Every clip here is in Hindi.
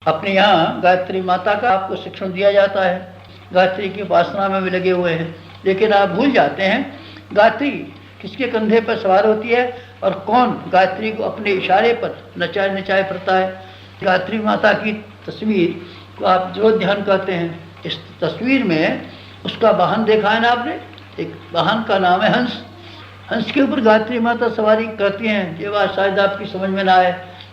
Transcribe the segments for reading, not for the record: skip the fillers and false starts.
अपने यहाँ गायत्री माता का आपको शिक्षण दिया जाता है, गायत्री की उपासना में भी लगे हुए हैं, लेकिन आप भूल जाते हैं गायत्री किसके कंधे पर सवार होती है और कौन गायत्री को अपने इशारे पर नचाए नचाए फिरता है। गायत्री माता की तस्वीर को आप जो ध्यान करते हैं, इस तस्वीर में उसका वाहन देखा है ना आपने, एक वाहन का नाम है हंस। हंस के ऊपर गायत्री माता सवारी करती हैं। ये बात शायद आपकी समझ में ना आए,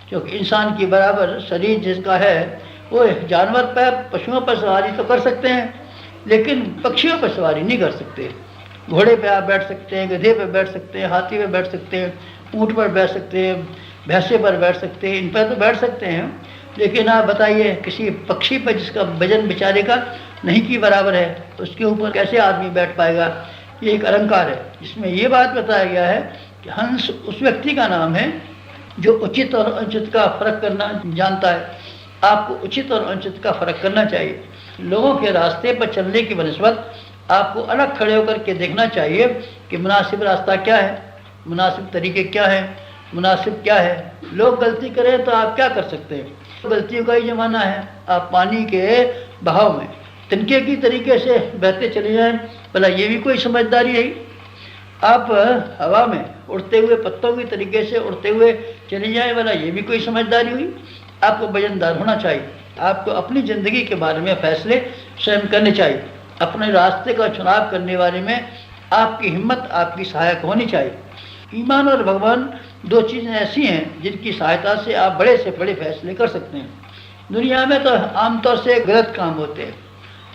क्योंकि इंसान की बराबर शरीर जिसका है वो जानवर पर, पशुओं पर सवारी तो कर सकते हैं, लेकिन पक्षियों पर सवारी नहीं कर सकते। घोड़े पे आप बैठ सकते हैं, गधे पे बैठ सकते हैं, हाथी पे बैठ सकते हैं, ऊँट पर बैठ सकते हैं, भैंसे पर बैठ सकते हैं, इन पर तो बैठ सकते हैं, लेकिन आप बताइए किसी पक्षी पर जिसका वजन बेचारे का नहीं की बराबर है, उसके ऊपर कैसे आदमी बैठ पाएगा। ये एक अलंकार है जिसमें ये बात बताया गया है कि हंस उस व्यक्ति का नाम है जो उचित और अनुचित का फर्क करना जानता है। आपको उचित और अनुचित का फर्क करना चाहिए। लोगों के रास्ते पर चलने की बनस्बत आपको अलग खड़े होकर के देखना चाहिए कि मुनासिब रास्ता क्या है, मुनासिब तरीके क्या हैं, मुनासिब क्या है। लोग गलती करें तो आप क्या कर सकते हैं, गलतियों का ही ज़माना है। आप पानी के बहाव में तिनके की तरीके से बहते चले जाएं, भला ये भी कोई समझदारी है। आप हवा में उड़ते हुए पत्तों की तरीके से उड़ते हुए चले जाएं, भला ये भी कोई समझदारी हुई। आपको वजनदार होना चाहिए। आपको अपनी ज़िंदगी के बारे में फैसले स्वयं करने चाहिए। अपने रास्ते का चुनाव करने वाले में आपकी हिम्मत आपकी सहायक होनी चाहिए। ईमान और भगवान दो चीज़ें ऐसी हैं जिनकी सहायता से आप बड़े से बड़े फैसले कर सकते हैं। दुनिया में तो आमतौर से गलत काम होते हैं।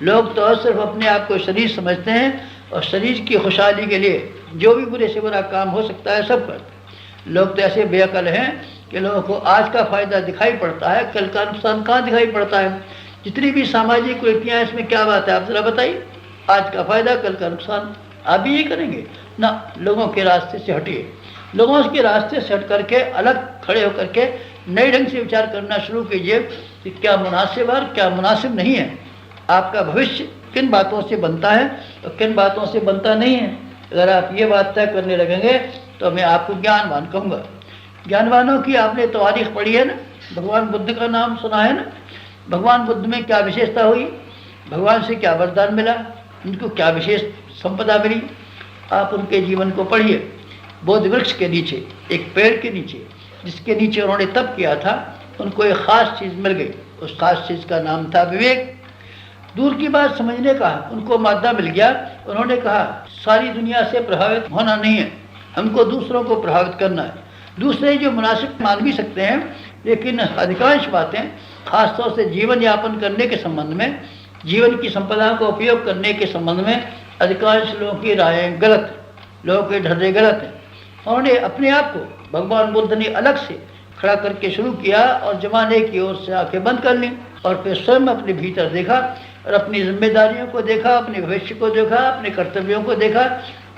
लोग तो सिर्फ अपने आप को शरीर समझते हैं और शरीर की खुशहाली के लिए जो भी बुरे से बुरा काम हो सकता है सब करते। लोग तो ऐसे बेअकल हैं कि लोगों को आज का फ़ायदा दिखाई पड़ता है, कल का नुकसान कहाँ दिखाई पड़ता है। जितनी भी सामाजिक कुरीतियाँ हैं इसमें क्या बात है, आप ज़रा बताइए। आज का फ़ायदा कल का नुकसान, आप भी ये करेंगे ना। लोगों के रास्ते से हटिए, लोगों के रास्ते से हट करके अलग खड़े होकर के नए ढंग से विचार करना शुरू कीजिए कि क्या मुनासिब और क्या मुनासिब नहीं है। आपका भविष्य किन बातों से बनता है और किन बातों से बनता नहीं है। अगर आप ये बात तय करने लगेंगे तो मैं आपको ज्ञानवान कहूँगा। ज्ञानवानों की आपने तारीख पढ़ी है ना, भगवान बुद्ध का नाम सुना है ना। भगवान बुद्ध में क्या विशेषता हुई, भगवान से क्या वरदान मिला, उनको क्या विशेष संपदा मिली। आप उनके जीवन को पढ़िए। बोध वृक्ष के नीचे, एक पेड़ के नीचे, जिसके नीचे उन्होंने तप किया था, उनको एक ख़ास चीज़ मिल गई। उस ख़ास चीज़ का नाम था विवेक। दूर की बात समझने का उनको मादा मिल गया। उन्होंने कहा सारी दुनिया से प्रभावित होना नहीं है, हमको दूसरों को प्रभावित करना है। दूसरे जो मुनासिब मान भी सकते हैं, लेकिन अधिकांश बातें खास तौर से जीवन यापन करने के संबंध में, जीवन की संपदा का उपयोग करने के संबंध में अधिकांश लोगों की रायें गलत हैं, लोगों के ढर्रे गलत हैं। उन्होंने अपने आप को भगवान बुद्ध ने अलग से खड़ा करके शुरू किया और जमाने की ओर से आंखें बंद कर लीं और फिर स्वयं अपने भीतर देखा और अपनी जिम्मेदारियों को देखा, अपने भविष्य को देखा, अपने कर्तव्यों को देखा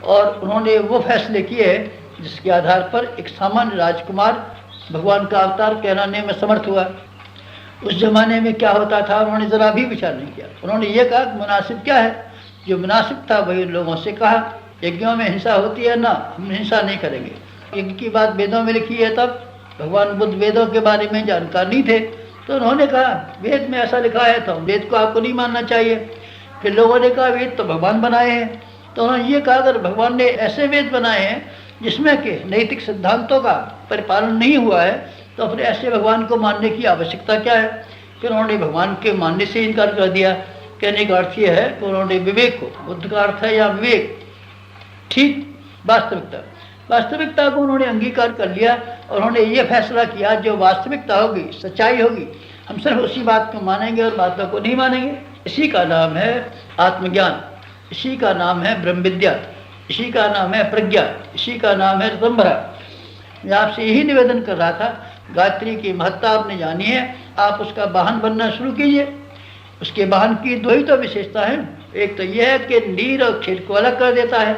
और उन्होंने वो फैसले किए जिसके आधार पर एक सामान्य राजकुमार भगवान का अवतार कहलाने में समर्थ हुआ। उस जमाने में क्या होता था उन्होंने ज़रा भी विचार नहीं किया। उन्होंने ये कहा कि मुनासिब क्या है, जो मुनासिब था वही लोगों से कहा। यज्ञों में हिंसा होती है ना, हम हिंसा नहीं करेंगे। यज्ञ की बात वेदों में लिखी है, तब भगवान बुद्ध वेदों के बारे में जानकार नहीं थे, तो उन्होंने कहा वेद में ऐसा लिखा है तो वेद को आपको नहीं मानना चाहिए। फिर लोगों ने कहा वेद तो भगवान बनाए हैं, तो उन्होंने ये कहा अगर भगवान ने ऐसे वेद बनाए हैं जिसमें कि नैतिक सिद्धांतों का परिपालन नहीं हुआ है, तो फिर ऐसे भगवान को मानने की आवश्यकता क्या है। फिर उन्होंने भगवान के मानने से इनकार कर दिया। कहने का अर्थ ये है कि उन्होंने विवेक को, बुद्ध का अर्थ है या विवेक, ठीक वास्तविकता को उन्होंने अंगीकार कर लिया और उन्होंने ये फैसला किया जो वास्तविकता होगी, सच्चाई होगी, हम सिर्फ उसी बात को मानेंगे और बातों को नहीं मानेंगे। इसी का नाम है आत्मज्ञान, इसी का नाम है ब्रह्म विद्या, इसी का नाम है प्रज्ञा, इसी का नाम है ऋतंभरा। मैं आपसे यही निवेदन कर रहा था, गायत्री की महत्ता आपने जानी है, आप उसका वाहन बनना शुरू कीजिए। उसके वाहन की दो ही तो विशेषता है। एक तो यह है कि नीर और खेत को अलग कर देता है,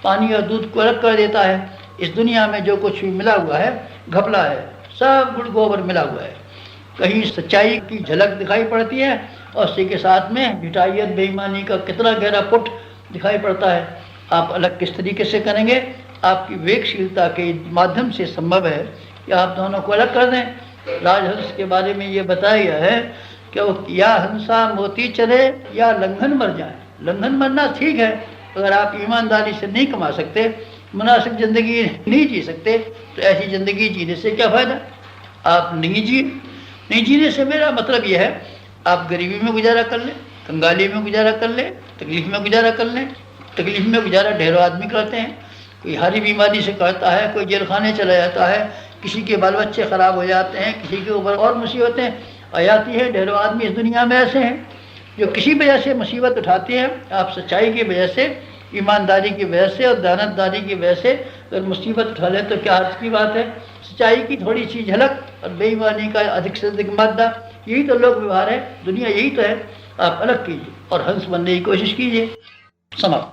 पानी और दूध को अलग कर देता है। इस दुनिया में जो कुछ भी मिला हुआ है घपला है, सब गुड़ गोबर मिला हुआ है। कहीं सच्चाई की झलक दिखाई पड़ती है और उसी के साथ में झूठाइयत बेईमानी का कितना गहरा पुट दिखाई पड़ता है। आप अलग किस तरीके से करेंगे, आपकी विवेकशीलता के माध्यम से संभव है कि आप दोनों को अलग कर दें। राजहंस के बारे में ये बताया गया है कि वो या हंसा मोती चले या लंघन मर जाए। लंघन मरना ठीक है, अगर आप ईमानदारी से नहीं कमा सकते, मुनासिब ज़िंदगी नहीं जी सकते, तो ऐसी ज़िंदगी जीने से क्या फ़ायदा। आप नहीं जीने से मेरा मतलब यह है आप गरीबी में गुजारा कर लें, कंगाली में गुजारा कर लें, तकलीफ़ में गुजारा कर लें। तकलीफ़ में गुजारा ढेरों आदमी करते हैं, कोई हारी बीमारी से करता है, कोई जेल खाने चला जाता है, किसी के बाल बच्चे ख़राब हो जाते हैं, किसी के ऊपर और मुसीबतें आ जाती हैं। ढेरों आदमी इस दुनिया में ऐसे हैं जो किसी वजह से मुसीबत उठाते हैं। आप सच्चाई की वजह से, ईमानदारी की वजह से और दयानतदारी की वजह से अगर मुसीबत उठा लें तो क्या अर्थ की बात है। सच्चाई की थोड़ी सी झलक और बेईमानी का अधिक से अधिक मादा, यही तो लोक व्यवहार है, दुनिया यही तो है। आप अलग कीजिए और हंस बनने की कोशिश कीजिए। समाप्त।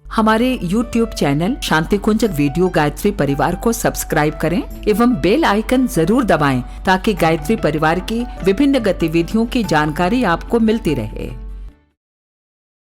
हमारे YouTube चैनल शांति कुंज वीडियो गायत्री परिवार को सब्सक्राइब करें एवं बेल आइकन जरूर दबाएं ताकि गायत्री परिवार की विभिन्न गतिविधियों की जानकारी आपको मिलती रहे।